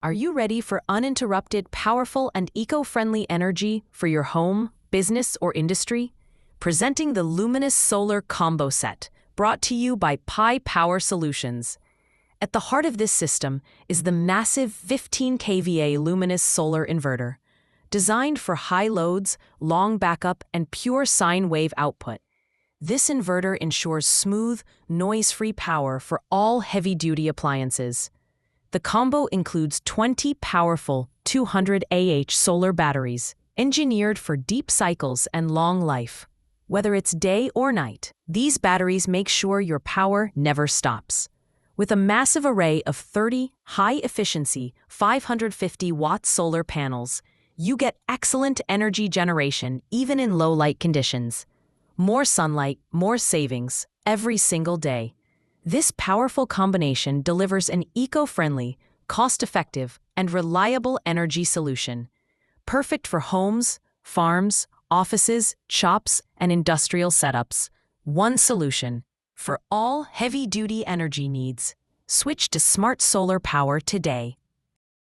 Are you ready for uninterrupted, powerful, and eco-friendly energy for your home, business, or industry? Presenting the Luminous Solar Combo Set, brought to you by Pi Power Solutions. At the heart of this system is the massive 15 kVA Luminous Solar Inverter. Designed for high loads, long backup, and pure sine wave output, this inverter ensures smooth, noise-free power for all heavy-duty appliances. The combo includes 20 powerful 200 Ah solar batteries, engineered for deep cycles and long life. Whether it's day or night, these batteries make sure your power never stops. With a massive array of 30 high-efficiency 550-watt solar panels, you get excellent energy generation even in low-light conditions. More sunlight, more savings, every single day. This powerful combination delivers an eco-friendly, cost-effective, and reliable energy solution, perfect for homes, farms, offices, shops, and industrial setups. One solution for all heavy-duty energy needs. Switch to smart solar power today.